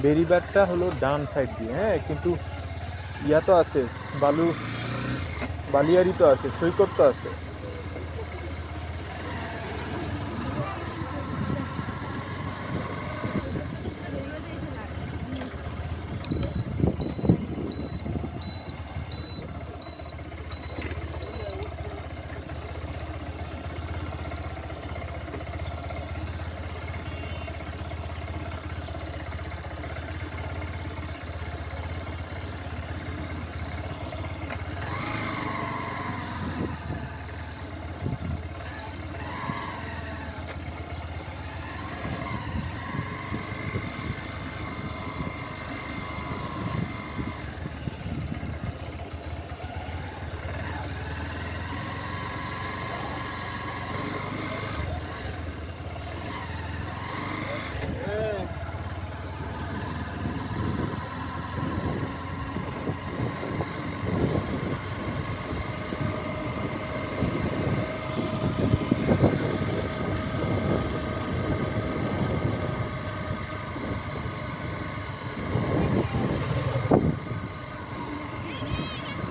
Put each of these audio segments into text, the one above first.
বেরিবারটা হলো ডান সাইড দিয়ে, হ্যাঁ, কিন্তু ইয়া তো আছে, বালিয়ারি তো আছে, সৈকত তো আছে।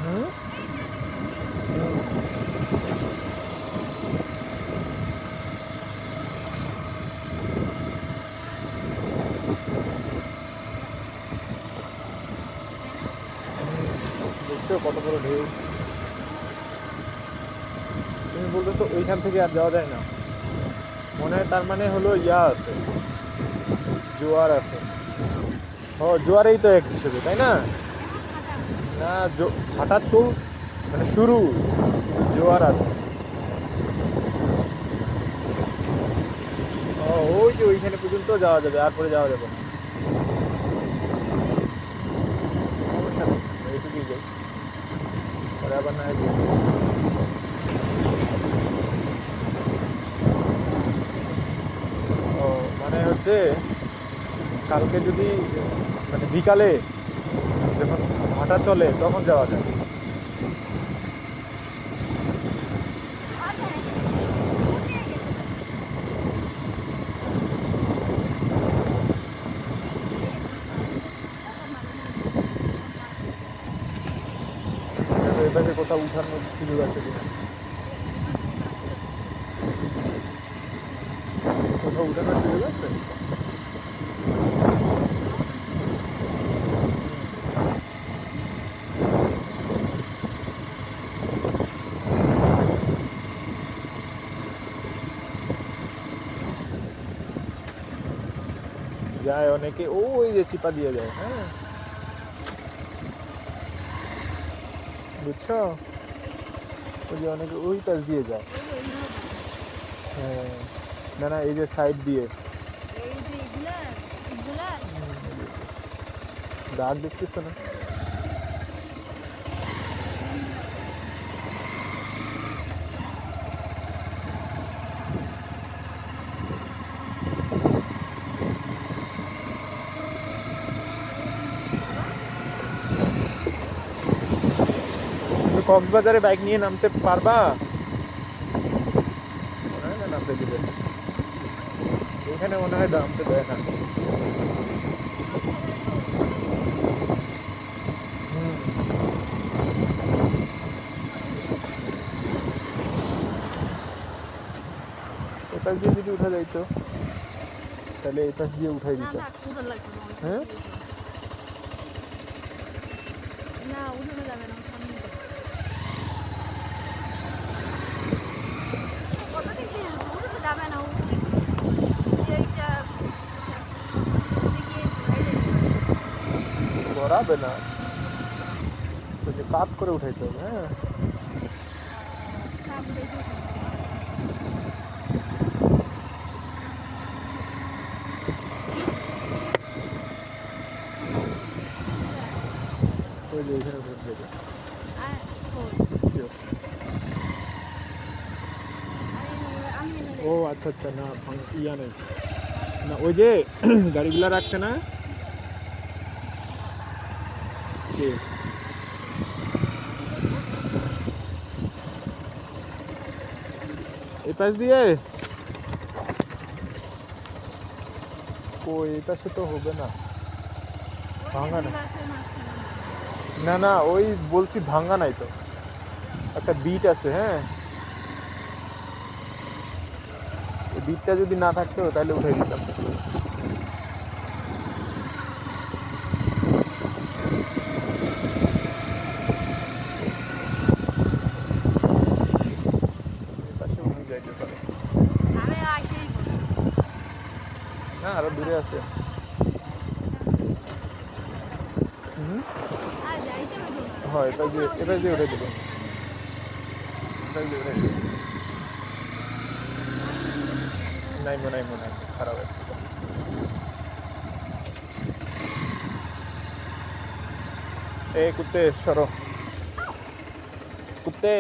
হুম, দেখছো কত বড় ঢেউ। তুমি বলতেছো ওইখান থেকে আর যাওয়া যায় না, মনে হয় তার মানে হলো ইয়া আছে, জোয়ার আছে। ও জোয়ারেই তো এক হিসেবে, তাই না? না, ভাটার চোল মানে শুরু, জোয়ার আছে। ও, ওই যে ওইখানে পর্যন্ত যাওয়া যাবে, আর পরে যাওয়া যাবে না। সমস্যা নেই, এইটুকুই যাই, পরে আবার না হয় যাই। ও, মানে হচ্ছে কালকে যদি মানে বিকালে যখন ভাটা চলে তখন যাওয়া যায়। এভাবে কোথাও উঠানোর সুযোগ আছে কিনা, কোথাও উঠানোর সুযোগ আছে? যায় অনেকে, ওই যে চিপা দিয়ে যায়, হ্যাঁ, বুঝছো? ওই যে অনেকে ওই পাশ দিয়ে যায়। হ্যাঁ, না না, এই যে সাইড দিয়ে দাগ দেখতেছো না? তুমি কক্সবাজারে বাইক নিয়ে নামতে পারবা? মনে হয় না নামতে দিবে, এখানে মনে হয় নামতে দেয় না। হুম, এ পাশ দিয়ে যদি উঠা যাইতো তাহলে এই পাশ দিয়ে উঠাই দিত। হ্যাঁ, গড়াবে না, ওই যে কাত করে উঠাইতে হবে। হ্যাঁ, ওই যে এখানে উঠে যাবে। ও আচ্ছা আচ্ছা, না ইয়া নেই, না ওই যে গাড়িগুলা রাখছে না, কে এই পাশ দিয়ে, ও এই পাশে তো হবে না। ভাঙা না, না না ওই বলছি ভাঙা নাই তো, একটা বিট আছে। হ্যাঁ, এই বিটটা যদি না থাকতো তাহলে উঠাই দিতাম। এই পাশে উনি যাইতে পারে। না আরো দূরে আছে। হুম, হয় এটা যে উঠে দেবো, এটা যে উঠে দেবো। নাইমো নাইমো নাইমো, খারাপ আছে। ए कुत्ते सरो, कुत्ते।